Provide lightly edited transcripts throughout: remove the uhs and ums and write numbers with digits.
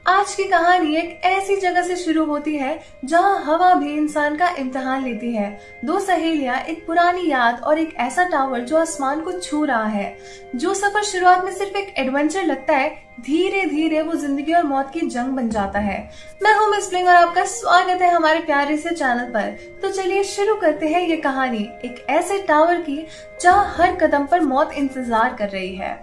आज की कहानी एक ऐसी जगह से शुरू होती है जहां हवा भी इंसान का इम्तिहान लेती है। दो सहेलियां, एक पुरानी याद और एक ऐसा टावर जो आसमान को छू रहा है। जो सफर शुरुआत में सिर्फ एक एडवेंचर लगता है, धीरे धीरे वो जिंदगी और मौत की जंग बन जाता है। मैं हूं मिस ब्लिंग और आपका स्वागत है हमारे प्यारे से चैनल पर। तो चलिए शुरू करते हैं ये कहानी एक ऐसे टावर की जहां हर कदम पर मौत इंतजार कर रही है।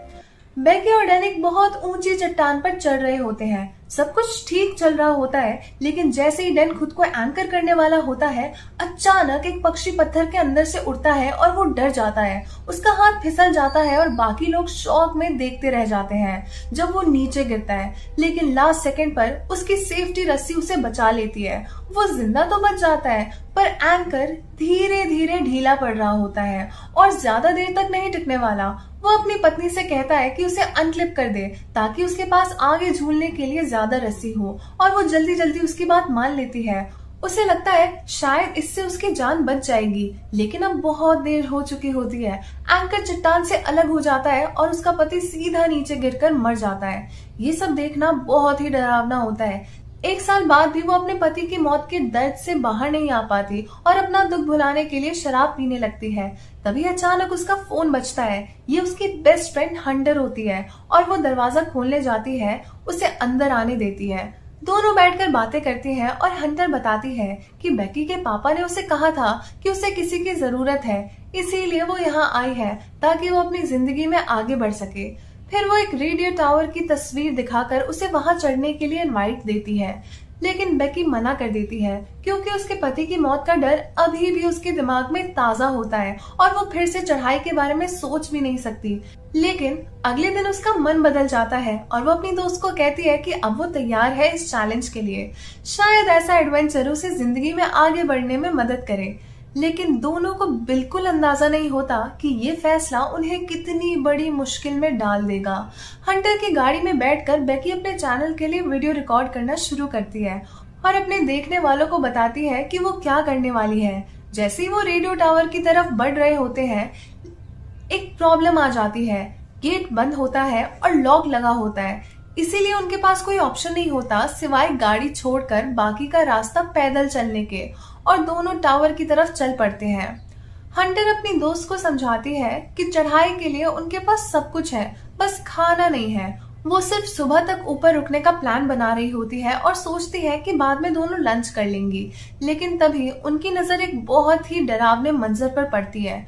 बेकी और डैन एक बहुत ऊंची चट्टान पर चढ़ रहे होते हैं। सब कुछ ठीक चल रहा होता है, लेकिन जैसे ही डैन खुद को एंकर करने वाला होता है, अचानक एक पक्षी पत्थर के अंदर से उड़ता है और वो डर जाता है। उसका हाथ फिसल जाता है और बाकी लोग शौक में देखते रह जाते हैं जब वो नीचे गिरता है। लेकिन लास्ट सेकंड पर उसकी सेफ्टी रस्सी उसे बचा लेती है। वो जिंदा तो बच जाता है, पर एंकर धीरे धीरे ढीला पड़ रहा होता है और ज्यादा देर तक नहीं टिकने वाला। वो अपनी पत्नी से कहता है कि उसे अनक्लिप कर दे ताकि उसके पास आगे झूलने के लिए ज्यादा रस्सी हो, और वो जल्दी जल्दी उसकी बात मान लेती है। उसे लगता है शायद इससे उसकी जान बच जाएगी, लेकिन अब बहुत देर हो चुकी होती है। एंकर चट्टान से अलग हो जाता है और उसका पति सीधा नीचे गिरकर मर जाता है। ये सब देखना बहुत ही डरावना होता है। एक साल बाद भी वो अपने पति की मौत के दर्द से बाहर नहीं आ पाती और अपना दुख भुलाने के लिए शराब पीने लगती है। तभी अचानक उसका फोन बजता है। ये उसकी बेस्ट फ्रेंड हंटर होती है और वो दरवाजा खोलने जाती है, उसे अंदर आने देती है। दोनों बैठकर बातें करती हैं और हंटर बताती है कि बेकी के पापा ने उसे कहा था कि उसे किसी की जरूरत है, इसीलिए वो यहाँ आई है ताकि वो अपनी जिंदगी में आगे बढ़ सके। फिर वो एक रेडियो टावर की तस्वीर दिखाकर उसे वहां चढ़ने के लिए इनवाइट देती है, लेकिन बेकी मना कर देती है क्योंकि उसके पति की मौत का डर अभी भी उसके दिमाग में ताजा होता है और वो फिर से चढ़ाई के बारे में सोच भी नहीं सकती। लेकिन अगले दिन उसका मन बदल जाता है और वो अपनी दोस्त को कहती है कि अब वो तैयार है इस चैलेंज के लिए। शायद ऐसा एडवेंचर उसे जिंदगी में आगे बढ़ने में मदद करे। लेकिन दोनों को बिल्कुल अंदाजा नहीं होता कि ये फैसला उन्हें कितनी बड़ी मुश्किल में डाल देगा। हंटर की गाड़ी में बैठकर बेकी अपने चैनल के लिए वीडियो रिकॉर्ड करना शुरू करती है और अपने देखने वालों को बताती है कि वो क्या करने वाली है। जैसे ही वो रेडियो टावर की तरफ बढ़ रहे होते हैं, एक प्रॉब्लम आ जाती है। गेट बंद होता है और लॉक लगा होता है, इसीलिए उनके पास कोई ऑप्शन नहीं होता सिवाय गाड़ी छोड़कर बाकी का रास्ता पैदल चलने के, और दोनों टावर की तरफ चल पड़ते हैं। हंटर अपनी दोस्त को समझाती है कि चढ़ाई के लिए उनके पास सब कुछ है, बस खाना नहीं है। वो सिर्फ सुबह तक ऊपर रुकने का प्लान बना रही होती है और सोचती है कि बाद में दोनों लंच कर लेंगी। लेकिन तभी उनकी नजर एक बहुत ही डरावने मंजर पर पड़ती है।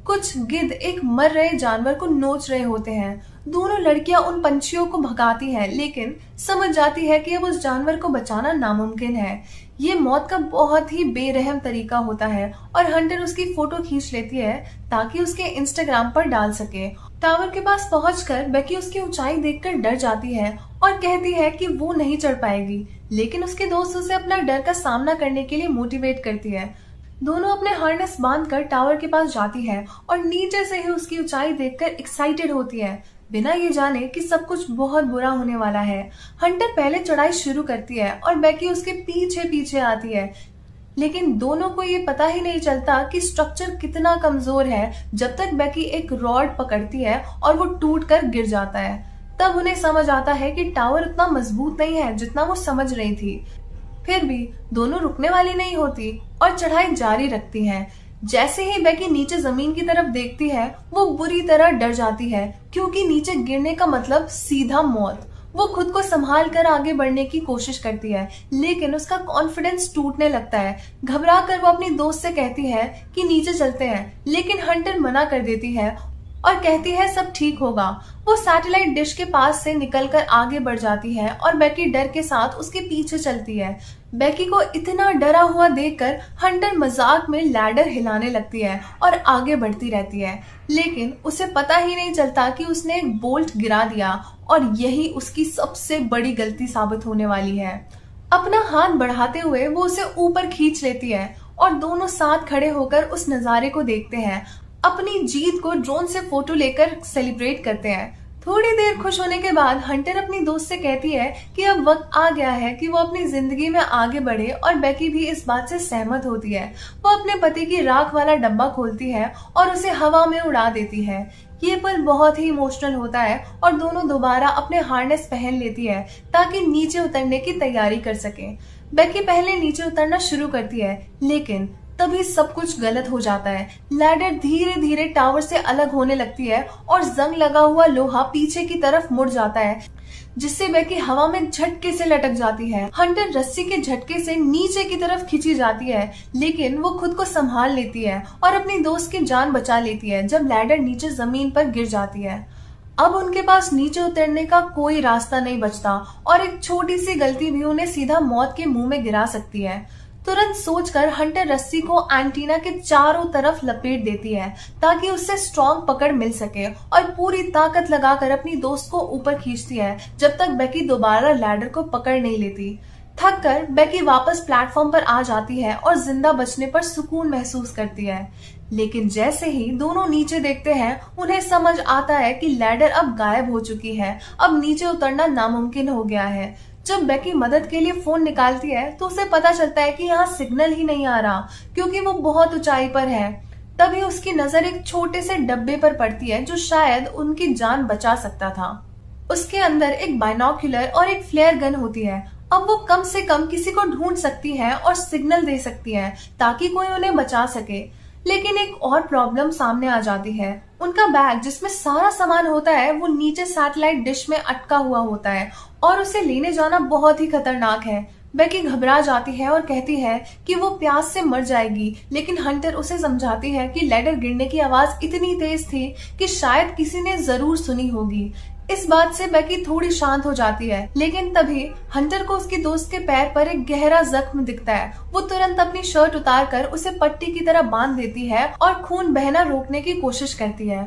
कुछ गिद्ध एक मर रहे जानवर को नोच रहे होते हैं। दोनों लड़कियां उन पंछियों को भगाती हैं, लेकिन समझ जाती है कि अब उस जानवर को बचाना नामुमकिन है। ये मौत का बहुत ही बेरहम तरीका होता है और हंटर उसकी फोटो खींच लेती है ताकि उसके इंस्टाग्राम पर डाल सके। टावर के पास पहुंचकर बेकी उसकी ऊंचाई देखकर डर जाती है और कहती है कि वो नहीं चढ़ पाएगी, लेकिन उसके दोस्त उसे अपना डर का सामना करने के लिए मोटिवेट करती है। दोनों अपने हार्नेस बांधकर टावर के पास जाती है और नीचे से ही उसकी ऊंचाई देखकर एक्साइटेड होती है, बिना ये जाने कि सब कुछ बहुत बुरा होने वाला है। हंटर पहले चढ़ाई शुरू करती है और बेकी उसके पीछे पीछे आती है, लेकिन दोनों को ये पता ही नहीं चलता कि स्ट्रक्चर कितना कमजोर है जब तक बेकी एक रॉड पकड़ती है और वो टूट कर गिर जाता है। तब उन्हें समझ आता है कि टावर उतना मजबूत नहीं है जितना वो समझ रही थी। फिर भी दोनों रुकने वाली नहीं होती और चढ़ाई जारी रखती हैं। जैसे ही बेकी नीचे जमीन की तरफ देखती है, वो बुरी तरह डर जाती है क्योंकि नीचे गिरने का मतलब सीधा मौत। वो खुद को संभाल कर आगे बढ़ने की कोशिश करती है, लेकिन उसका कॉन्फिडेंस टूटने लगता है। घबरा कर वो अपनी दोस्त से कहती है कि नीचे चलते हैं, लेकिन हंटर मना कर देती है और कहती है सब ठीक होगा। वो सैटेलाइट डिश के पास से निकलकर आगे बढ़ जाती है और बेकी डर के साथ उसके पीछे चलती है। बेकी को इतना डरा हुआ देखकर हंटर मजाक में लैडर हिलाने लगती है और आगे बढ़ती रहती है, लेकिन उसे पता ही नहीं चलता कि उसने एक बोल्ट गिरा दिया और यही उसकी सबसे बड़ी गलती साबित होने वाली है। अपना हाथ बढ़ाते हुए वो उसे ऊपर खींच लेती है और दोनों साथ खड़े होकर उस नजारे को देखते हैं। अपनी जीत को ड्रोन से फोटो लेकर सेलिब्रेट करते हैं। थोड़ी देर खुश होने के बाद हंटर अपनी दोस्त से कहती है कि अब वक्त आ गया है कि वो अपनी जिंदगी में आगे बढ़े, और बेकी भी इस बात से सहमत होती है। वो अपने पति की राख वाला डब्बा खोलती है और उसे हवा में उड़ा देती है। ये पल बहुत ही इमोशनल होता है और दोनों दोबारा अपने हार्नेस पहन लेती है ताकि नीचे उतरने की तैयारी कर सके। बेकी पहले नीचे उतरना शुरू करती है, लेकिन तभी सब कुछ गलत हो जाता है। लैडर धीरे धीरे टावर से अलग होने लगती है और जंग लगा हुआ लोहा पीछे की तरफ मुड़ जाता है, जिससे बेकी हवा में झटके से लटक जाती है। हंटर रस्सी के झटके से नीचे की तरफ खींची जाती है, लेकिन वो खुद को संभाल लेती है और अपनी दोस्त की जान बचा लेती है जब लैडर नीचे जमीन पर गिर जाती है। अब उनके पास नीचे उतरने का कोई रास्ता नहीं बचता और एक छोटी सी गलती भी उन्हें सीधा मौत के मुंह में गिरा सकती है। तुरंत सोचकर हंटर रस्सी को एंटीना के चारों तरफ लपेट देती है ताकि उससे स्ट्रॉन्ग पकड़ मिल सके और पूरी ताकत लगाकर अपनी दोस्त को ऊपर खींचती है जब तक बेकी दोबारा लैडर को पकड़ नहीं लेती। थक कर बेकी वापस प्लेटफॉर्म पर आ जाती है और जिंदा बचने पर सुकून महसूस करती है। लेकिन जैसे ही दोनों नीचे देखते हैं, उन्हें समझ आता है कि लैडर अब गायब हो चुकी है। अब नीचे उतरना नामुमकिन हो गया है। जब बेकी मदद के लिए फोन निकालती है तो उसे पता चलता है कि यहाँ सिग्नल ही नहीं आ रहा क्योंकि वो बहुत ऊंचाई पर है। तभी उसकी नजर एक छोटे से डब्बे पर पड़ती है जो शायद उनकी जान बचा सकता था। उसके अंदर एक बाइनोक्यूलर और एक फ्लेयर गन होती है। अब वो कम से कम किसी को ढूंढ सकती है और सिग्नल दे सकती है ताकि कोई उन्हें बचा सके। लेकिन एक और प्रॉब्लम सामने आ जाती है। उनका बैग जिसमें सारा सामान होता है वो नीचे सैटेलाइट डिश में अटका हुआ होता है और उसे लेने जाना बहुत ही खतरनाक है। बेकी घबरा जाती है और कहती है कि वो प्यास से मर जाएगी, लेकिन हंटर उसे समझाती है कि लैडर गिरने की आवाज इतनी तेज थी कि शायद किसी ने जरूर सुनी होगी। इस बात से बेकी थोड़ी शांत हो जाती है, लेकिन तभी हंटर को उसकी दोस्त के पैर पर एक गहरा जख्म दिखता है। वो तुरंत अपनी शर्ट उतारकर उसे पट्टी की तरह बांध देती है और खून बहना रोकने की कोशिश करती है।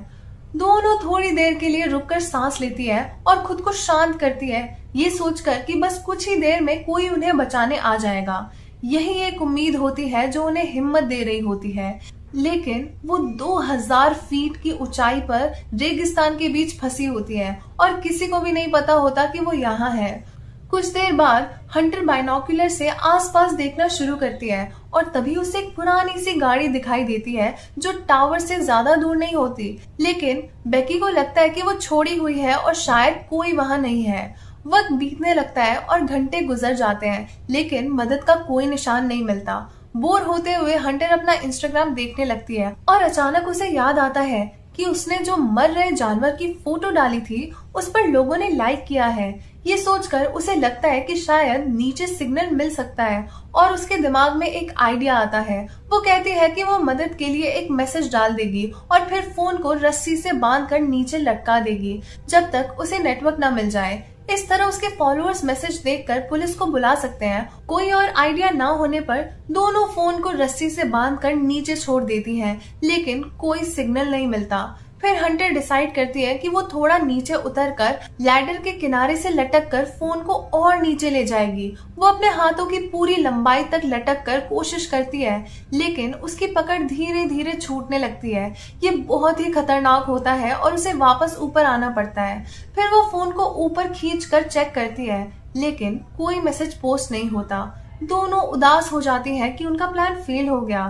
दोनों थोड़ी देर के लिए रुककर सांस लेती है और खुद को शांत करती है, ये सोचकर कि बस कुछ ही देर में कोई उन्हें बचाने आ जाएगा। यही एक उम्मीद होती है जो उन्हें हिम्मत दे रही होती है। लेकिन वो 2000 फीट की ऊंचाई पर रेगिस्तान के बीच फंसी होती है और किसी को भी नहीं पता होता कि वो यहाँ है। कुछ देर बाद हंटर बाइनोक्यूलर से आसपास देखना शुरू करती है और तभी उसे एक पुरानी सी गाड़ी दिखाई देती है जो टावर से ज्यादा दूर नहीं होती। लेकिन बेकी को लगता है कि वो छोड़ी हुई है और शायद कोई वहां नहीं है। वक्त बीतने लगता है और घंटे गुजर जाते हैं, लेकिन मदद का कोई निशान नहीं मिलता। बोर होते हुए हंटर अपना इंस्टाग्राम देखने लगती है और अचानक उसे याद आता है कि उसने जो मर रहे जानवर की फोटो डाली थी उस पर लोगों ने लाइक किया है। ये सोचकर उसे लगता है कि शायद नीचे सिग्नल मिल सकता है और उसके दिमाग में एक आइडिया आता है। वो कहती है कि वो मदद के लिए एक मैसेज डाल देगी और फिर फोन को रस्सी से बांधकर नीचे लटका देगी जब तक उसे नेटवर्क न मिल जाए। इस तरह उसके फॉलोअर्स मैसेज देखकर पुलिस को बुला सकते हैं। कोई और आइडिया ना होने पर दोनों फोन को रस्सी से बांधकर नीचे छोड़ देती हैं, लेकिन कोई सिग्नल नहीं मिलता। फिर हंटर डिसाइड करती है कि वो थोड़ा नीचे उतरकर लैडर के किनारे से लटक कर फोन को और नीचे ले जाएगी। वो अपने हाथों की पूरी लंबाई तक लटक कर कोशिश करती है, लेकिन उसकी पकड़ धीरे धीरे छूटने लगती है। ये बहुत ही खतरनाक होता है और उसे वापस ऊपर आना पड़ता है। फिर वो फोन को ऊपर खींचकर चेक करती है, लेकिन कोई मैसेज पोस्ट नहीं होता। दोनों उदास हो जाती हैं कि उनका प्लान फेल हो गया।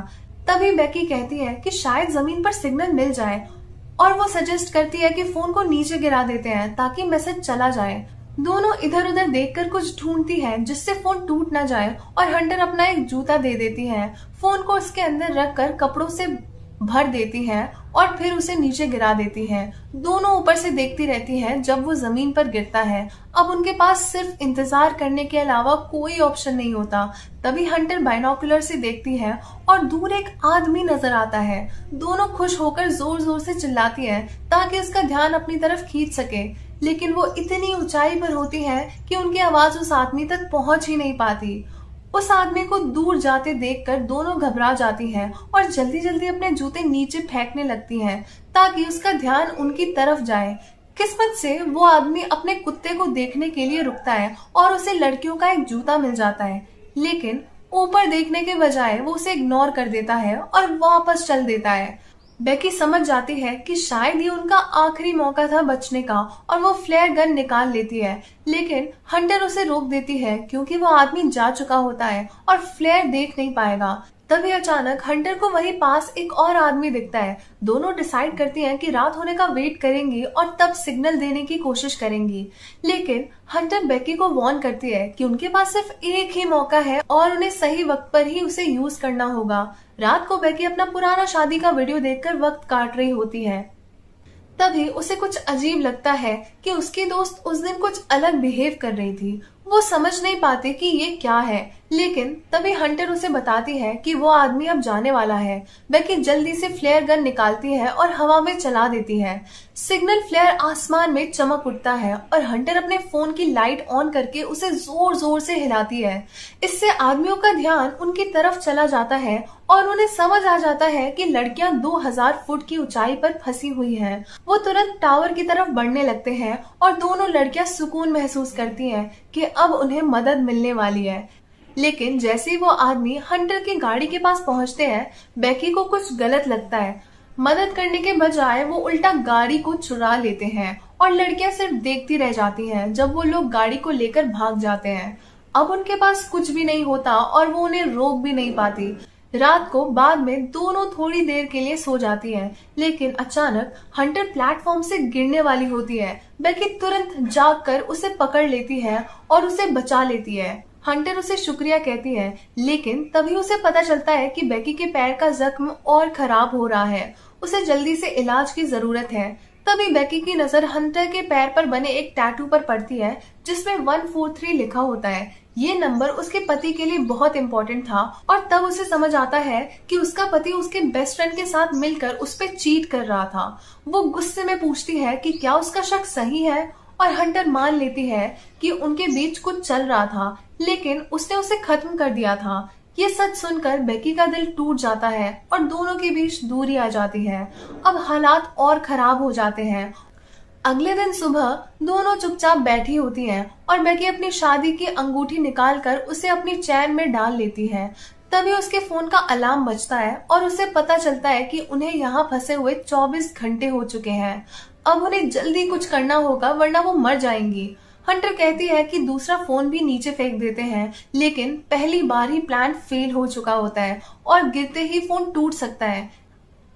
तभी बेकी कहती है कि शायद जमीन पर सिग्नल मिल जाए और वो सजेस्ट करती है कि फोन को नीचे गिरा देते हैं ताकि मैसेज चला जाए। दोनों इधर उधर देखकर कुछ ढूंढती है जिससे फोन टूट ना जाए और हंटर अपना एक जूता दे देती है। फोन को उसके अंदर रखकर कपड़ों से भर देती है और फिर उसे नीचे गिरा देती है। दोनों ऊपर से देखती रहती हैं जब वो जमीन पर गिरता है। अब उनके पास सिर्फ इंतजार करने के अलावा कोई ऑप्शन नहीं होता। तभी हंटर बाइनोक्यूलर से देखती है और दूर एक आदमी नजर आता है। दोनों खुश होकर जोर जोर से चिल्लाती है ताकि उसका ध्यान अपनी तरफ खींच सके, लेकिन वो इतनी ऊंचाई पर होती है कि उनकी आवाज उस आदमी तक पहुंच ही नहीं पाती। उस आदमी को दूर जाते देखकर दोनों घबरा जाती हैं और जल्दी जल्दी अपने जूते नीचे फेंकने लगती हैं ताकि उसका ध्यान उनकी तरफ जाए। किस्मत से वो आदमी अपने कुत्ते को देखने के लिए रुकता है और उसे लड़कियों का एक जूता मिल जाता है, लेकिन ऊपर देखने के बजाय वो उसे इग्नोर कर देता है और वापस चल देता है। बेकी समझ जाती है कि शायद ये उनका आखिरी मौका था बचने का और वो फ्लेयर गन निकाल लेती है, लेकिन हंटर उसे रोक देती है क्योंकि वो आदमी जा चुका होता है और फ्लेयर देख नहीं पाएगा। तभी अचानक हंटर को वहीं पास एक और आदमी दिखता है। दोनों डिसाइड करती हैं कि रात होने का वेट करेंगी और तब सिग्नल देने की कोशिश करेंगी। लेकिन हंटर बेकी को वार्न करती है कि उनके पास सिर्फ एक ही मौका है और उन्हें सही वक्त पर ही उसे यूज करना होगा। रात को बेकी अपना पुराना शादी का वीडियो देखकर वक्त काट रही होती है। तभी उसे कुछ अजीब लगता है कि उसकी दोस्त उस दिन कुछ अलग बिहेव कर रही थी। वो समझ नहीं पाती कि ये क्या है, लेकिन तभी हंटर उसे बताती है कि वो आदमी अब जाने वाला है। बेकी जल्दी से फ्लेयर गन निकालती है और हवा में चला देती है। सिग्नल फ्लेयर आसमान में चमक उठता है और हंटर अपने फोन की लाइट ऑन करके उसे जोर जोर से हिलाती है। इससे आदमियों का ध्यान उनकी तरफ चला जाता है और उन्हें समझ आ जाता है कि लड़कियां 2000 फुट की ऊंचाई पर फंसी हुई हैं। वो तुरंत टावर की तरफ बढ़ने लगते हैं और दोनों लड़कियां सुकून महसूस करती हैं कि अब उन्हें मदद मिलने वाली है। लेकिन जैसे ही वो आदमी हंटर की गाड़ी के पास पहुंचते हैं, बेकी को कुछ गलत लगता है। मदद करने के बजाय वो उल्टा गाड़ी को चुरा लेते हैं और लड़कियां सिर्फ देखती रह जाती हैं जब वो लोग गाड़ी को लेकर भाग जाते हैं। अब उनके पास कुछ भी नहीं होता और वो उन्हें रोक भी नहीं पाती। रात को बाद में दोनों थोड़ी देर के लिए सो जाती हैं, लेकिन अचानक हंटर प्लेटफॉर्म से गिरने वाली होती है। बेकी तुरंत जागकर उसे पकड़ लेती है और उसे बचा लेती है। हंटर उसे शुक्रिया कहती है, लेकिन तभी उसे पता चलता है कि बेकी के पैर का जख्म और खराब हो रहा है। उसे जल्दी से इलाज की जरूरत है। तभी बेकी की नजर हंटर के पैर पर बने एक टैटू पर पड़ती है जिसमें 143 लिखा होता है। ये नंबर उसके पति के लिए बहुत इम्पोर्टेंट था और तब उसे समझ आता है कि उसका पति उसके बेस्ट फ्रेंड के साथ मिलकर उस पर चीट कर रहा था। वो गुस्से में पूछती है कि क्या उसका शक सही है और हंटर मान लेती है कि उनके बीच कुछ चल रहा था, लेकिन उसने उसे खत्म कर दिया था। ये सच सुनकर बेकी का दिल टूट जाता है और दोनों के बीच दूरी आ जाती है। अब हालात और खराब हो जाते हैं। अगले दिन सुबह दोनों चुपचाप बैठी होती हैं और बेकी अपनी शादी की अंगूठी निकालकर उसे अपनी चैन में डाल लेती है। तभी उसके फोन का अलार्म बजता है और उसे पता चलता है कि उन्हें यहाँ फंसे हुए 24 घंटे हो चुके हैं। अब उन्हें जल्दी कुछ करना होगा वरना वो मर जाएंगी। हंटर कहती है कि दूसरा फोन भी नीचे फेंक देते हैं, लेकिन पहली बार ही प्लान फेल हो चुका होता है और गिरते ही फोन टूट सकता है।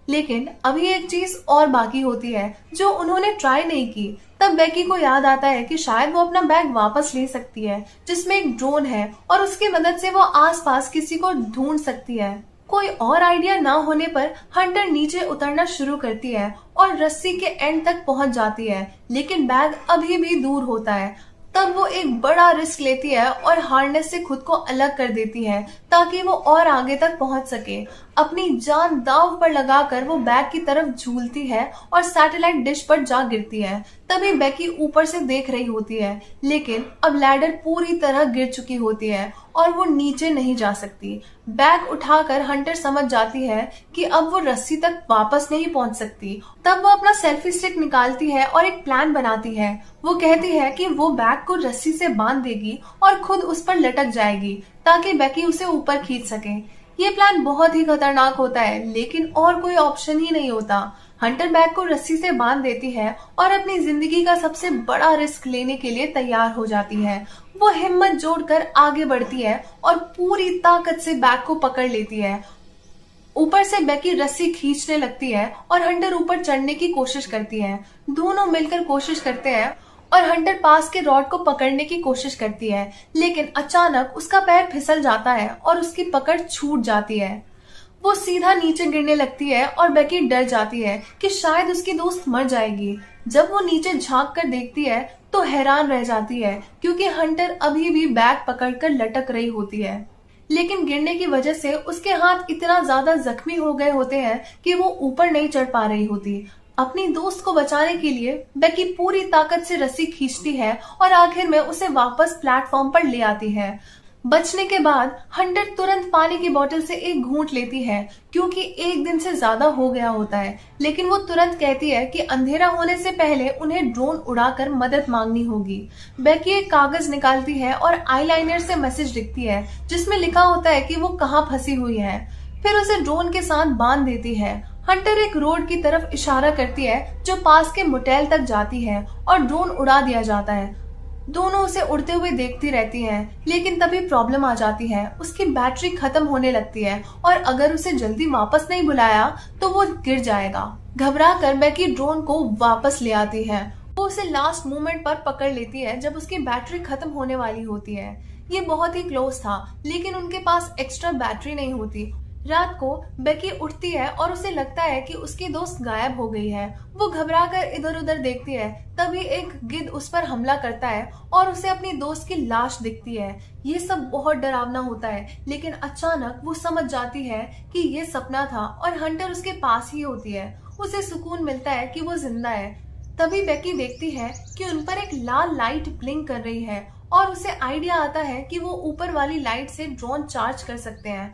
लेकिन अभी एक चीज और बाकी होती है जो उन्होंने ट्राई नहीं की। तब बेकी को याद आता है कि शायद वो अपना बैग वापस ले सकती है जिसमें एक ड्रोन है और उसकी मदद से वो आसपास किसी को ढूंढ सकती है। कोई और आइडिया ना होने पर हंटर नीचे उतरना शुरू करती है और रस्सी के एंड तक पहुंच जाती है, लेकिन बैग अभी भी दूर होता है। तब वो एक बड़ा रिस्क लेती है और हार्नेस से खुद को अलग कर देती है ताकि वो और आगे तक पहुंच सके। अपनी जान दांव पर लगाकर वो बैग की तरफ झूलती है और सैटेलाइट डिश पर जा गिरती है। तभी बेकी ऊपर से देख रही होती है, लेकिन अब लैडर पूरी तरह गिर चुकी होती है और वो नीचे नहीं जा सकती। बैग उठाकर हंटर समझ जाती है कि अब वो रस्सी तक वापस नहीं पहुंच सकती। तब वो अपना सेल्फी स्टिक निकालती है और एक प्लान बनाती है। वो कहती है कि वो बैग को रस्सी से बांध देगी और खुद उस पर लटक जाएगी ताकि बेकी उसे ऊपर खींच सके। ये प्लान बहुत ही खतरनाक होता है, लेकिन और कोई ऑप्शन ही नहीं होता। हंटर बैग को रस्सी से बांध देती है और अपनी जिंदगी का सबसे बड़ा रिस्क लेने के लिए तैयार हो जाती है। वो हिम्मत जोड़कर आगे बढ़ती है और पूरी ताकत से बैग को पकड़ लेती है। ऊपर से बेकी रस्सी खींचने लगती है और हंटर ऊपर चढ़ने की कोशिश करती है। दोनों मिलकर कोशिश करते हैं और हंटर पास के रॉड को पकड़ने की कोशिश करती है, लेकिन अचानक उसका पैर फिसल जाता है और उसकी पकड़ छूट जाती है। वो सीधा नीचे गिरने लगती है और बेकी डर जाती है कि शायद उसकी दोस्त मर जाएगी। जब वो नीचे झांक कर देखती है तो हैरान रह जाती है क्योंकि हंटर अभी भी बैग पकड़कर लटक रही होती है, लेकिन गिरने की वजह से उसके हाथ इतना ज्यादा जख्मी हो गए होते हैं कि वो ऊपर नहीं चढ़ पा रही होती। अपनी दोस्त को बचाने के लिए बेकी पूरी ताकत से रस्सी खींचती है और आखिर में उसे वापस प्लेटफॉर्म पर ले आती है। बचने के बाद हंटर तुरंत पानी की बोतल से एक घूंट लेती है क्योंकि एक दिन से ज्यादा हो गया होता है, लेकिन वो तुरंत कहती है कि अंधेरा होने से पहले उन्हें ड्रोन उड़ाकर मदद मांगनी होगी। बेकी एक कागज निकालती है और आईलाइनर से मैसेज लिखती है जिसमें लिखा होता है कि वो कहाँ फंसी हुई है। फिर उसे ड्रोन के साथ बांध देती है। हंटर एक रोड की तरफ इशारा करती है जो पास के मोटेल तक जाती है और ड्रोन उड़ा दिया जाता है। दोनों उसे उड़ते हुए देखती रहती हैं, लेकिन तभी प्रॉब्लम आ जाती है। उसकी बैटरी खत्म होने लगती है और अगर उसे जल्दी वापस नहीं बुलाया तो वो गिर जाएगा। घबरा कर बेकी ड्रोन को वापस ले आती है। वो उसे लास्ट मोमेंट पर पकड़ लेती है जब उसकी बैटरी खत्म होने वाली होती है। ये बहुत ही क्लोज था, लेकिन उनके पास एक्स्ट्रा बैटरी नहीं होती। रात को बेकी उठती है और उसे लगता है कि उसकी दोस्त गायब हो गई है। वो घबरा कर इधर उधर देखती है, तभी एक गिद्ध उस पर हमला करता है और उसे अपनी दोस्त की लाश दिखती है। ये सब बहुत डरावना होता है, लेकिन अचानक वो समझ जाती है कि ये सपना था और हंटर उसके पास ही होती है। उसे सुकून मिलता है कि वो जिंदा है। तभी बेकी देखती है कि उन पर एक लाल लाइट ब्लिंक कर रही है और उसे आइडिया आता है कि वो ऊपर वाली लाइट से ड्रोन चार्ज कर सकते हैं।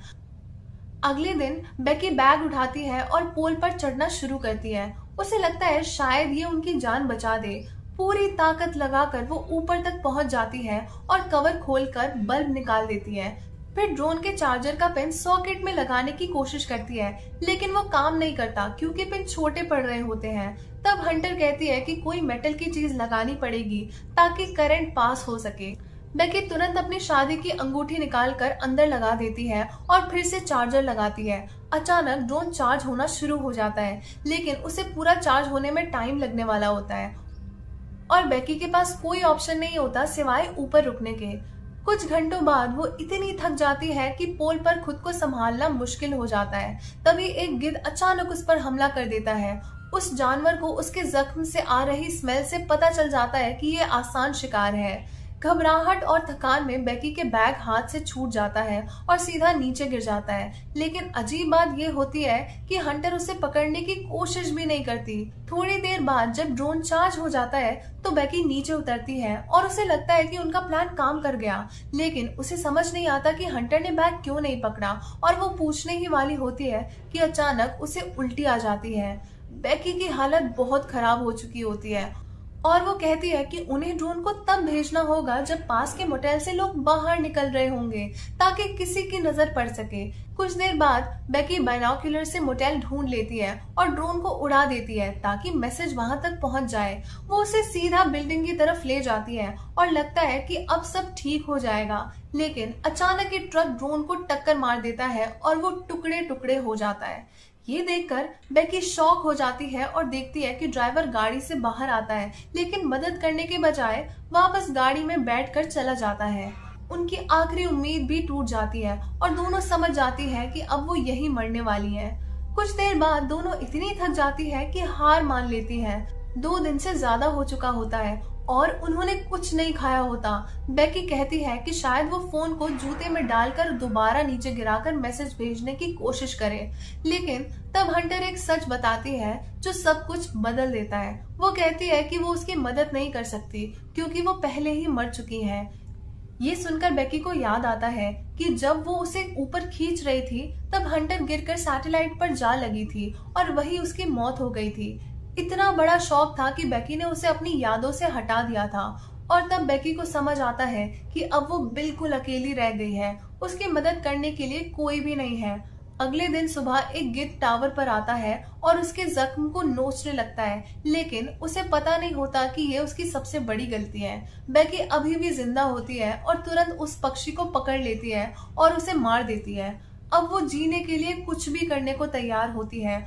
अगले दिन बेकी बैग उठाती है और पोल पर चढ़ना शुरू करती है। उसे लगता है शायद ये उनकी जान बचा दे। पूरी ताकत लगाकर वो ऊपर तक पहुंच जाती है और कवर खोलकर बल्ब निकाल देती है। फिर ड्रोन के चार्जर का पिन सॉकेट में लगाने की कोशिश करती है, लेकिन वो काम नहीं करता क्योंकि पिन छोटे पड़ रहे होते हैं। तब हंटर कहती है कि कोई मेटल की चीज लगानी पड़ेगी ताकि करंट पास हो सके। बेकी तुरंत अपनी शादी की अंगूठी निकालकर अंदर लगा देती है और फिर से चार्जर लगाती है। अचानक ड्रोन चार्ज होना शुरू हो जाता है, लेकिन उसे पूरा चार्ज होने में टाइम लगने वाला होता है और बेकी के पास कोई ऑप्शन नहीं होता सिवाय ऊपर रुकने के। कुछ घंटों बाद वो इतनी थक जाती है कि पोल पर खुद को संभालना मुश्किल हो जाता है। तभी एक गिद्ध अचानक उस पर हमला कर देता है। उस जानवर को उसके जख्म से आ रही स्मेल से पता चल जाता है कि ये आसान शिकार है। घबराहट और थकान में बेकी के बैग हाथ से छूट जाता है और सीधा नीचे गिर जाता है। लेकिन अजीब बात ये होती है कि हंटर उसे पकड़ने की कोशिश भी नहीं करती। थोड़ी देर बाद जब ड्रोन चार्ज हो जाता है तो बेकी नीचे उतरती है और उसे लगता है कि उनका प्लान काम कर गया, लेकिन उसे समझ नहीं आता कि हंटर ने बैग क्यों नहीं पकड़ा और वो पूछने ही वाली होती है कि अचानक उसे उल्टी आ जाती है। बेकी की हालत बहुत खराब हो चुकी होती है और वो कहती है कि उन्हें ड्रोन को तब भेजना होगा जब पास के मोटेल से लोग बाहर निकल रहे होंगे ताकि किसी की नजर पड़ सके। कुछ देर बाद बेकी बाइनोक्यूलर से मोटेल ढूंढ लेती है और ड्रोन को उड़ा देती है ताकि मैसेज वहां तक पहुंच जाए। वो उसे सीधा बिल्डिंग की तरफ ले जाती है और लगता है कि अब सब ठीक हो जाएगा, लेकिन अचानक एक ट्रक ड्रोन को टक्कर मार देता है और वो टुकड़े टुकड़े हो जाता है। ये देखकर बेकी शॉक हो जाती है और देखती है कि ड्राइवर गाड़ी से बाहर आता है, लेकिन मदद करने के बजाय वापस गाड़ी में बैठकर चला जाता है। उनकी आखिरी उम्मीद भी टूट जाती है और दोनों समझ जाती है कि अब वो यही मरने वाली है। कुछ देर बाद दोनों इतनी थक जाती है कि हार मान लेती है। 2 दिन से ज्यादा हो चुका होता है और उन्होंने कुछ नहीं खाया होता। बेकी कहती है कि शायद वो फोन को जूते में डालकर दोबारा नीचे गिराकर मैसेज भेजने की कोशिश करे, लेकिन तब हंटर एक सच बताती है जो सब कुछ बदल देता है। वो कहती है कि वो उसकी मदद नहीं कर सकती क्योंकि वो पहले ही मर चुकी है। ये सुनकर बेकी को याद आता है कि जब वो उसे ऊपर खींच रही थी तब हंटर गिरकर सैटेलाइट पर जा लगी थी और वही उसकी मौत हो गई थी। इतना बड़ा शौक था कि बेकी ने उसे अपनी यादों से हटा दिया था और तब बेकी को समझ आता है कि अब वो बिल्कुल अकेली रह गई है। उसकी मदद करने के लिए कोई भी नहीं है। अगले दिन सुबह एक गिद्ध टावर पर आता है और उसके जख्म को नोचने लगता है, लेकिन उसे पता नहीं होता कि ये उसकी सबसे बड़ी गलती है। बेकी अभी भी जिंदा होती है और तुरंत उस पक्षी को पकड़ लेती है और उसे मार देती है। अब वो जीने के लिए कुछ भी करने को तैयार होती है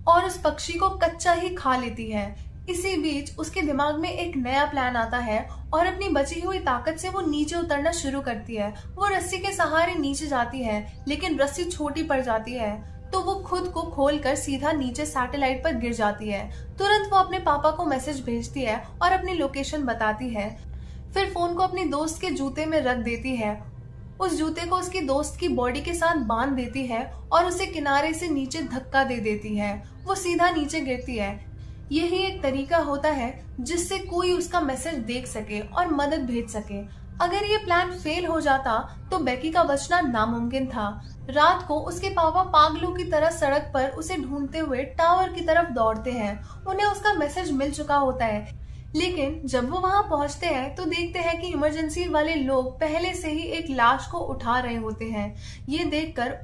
और उस पक्षी को कच्चा ही खा लेती है। इसी बीच उसके दिमाग में एक नया प्लान आता है और अपनी बची हुई ताकत से वो नीचे उतरना शुरू करती है। वो रस्सी के सहारे नीचे जाती है, लेकिन रस्सी छोटी पड़ जाती है तो वो खुद को खोलकर सीधा नीचे सैटेलाइट पर गिर जाती है। तुरंत वो अपने पापा को मैसेज भेजती है और अपनी लोकेशन बताती है। फिर फोन को अपनी दोस्त के जूते में रख देती है। उस जूते को उसकी दोस्त की बॉडी के साथ बांध देती है और उसे किनारे से नीचे धक्का दे देती है। वो सीधा नीचे गिरती है। यही एक तरीका होता है जिससे कोई उसका मैसेज देख सके और मदद भेज सके। अगर ये प्लान फेल हो जाता तो बेकी का बचना नामुमकिन था। रात को उसके पापा पागलों की तरह सड़क पर उसे ढूंढते हुए टावर की तरफ दौड़ते हैं। उन्हें उसका मैसेज मिल चुका होता है, लेकिन जब वो वहां पहुंचते हैं तो देखते हैं कि इमरजेंसी वाले लोग पहले से ही एक लाश को उठा रहे होते हैं। ये देखकर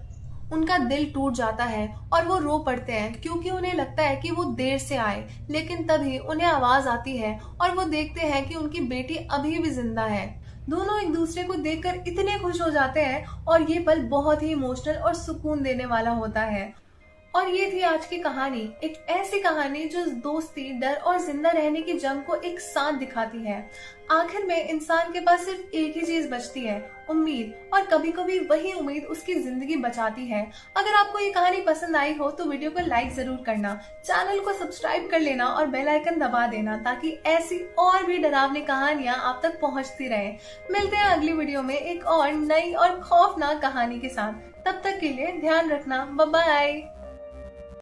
उनका दिल टूट जाता है और वो रो पड़ते हैं क्योंकि उन्हें लगता है कि वो देर से आए। लेकिन तभी उन्हें आवाज आती है और वो देखते हैं कि उनकी बेटी अभी भी जिंदा है। दोनों एक दूसरे को देखकर इतने खुश हो जाते हैं और ये पल बहुत ही इमोशनल और सुकून देने वाला होता है। और ये थी आज की कहानी, एक ऐसी कहानी जो दोस्ती, डर और जिंदा रहने की जंग को एक साथ दिखाती है। आखिर में इंसान के पास सिर्फ एक ही चीज बचती है, उम्मीद, और कभी कभी वही उम्मीद उसकी जिंदगी बचाती है। अगर आपको ये कहानी पसंद आई हो तो वीडियो को लाइक जरूर करना, चैनल को सब्सक्राइब कर लेना और बेल आइकन दबा देना ताकि ऐसी और भी डरावनी कहानियां आप तक पहुंचती रहे। मिलते हैं अगली वीडियो में एक और नई और खौफनाक कहानी के साथ। तब तक के लिए ध्यान रखना। Bye bye.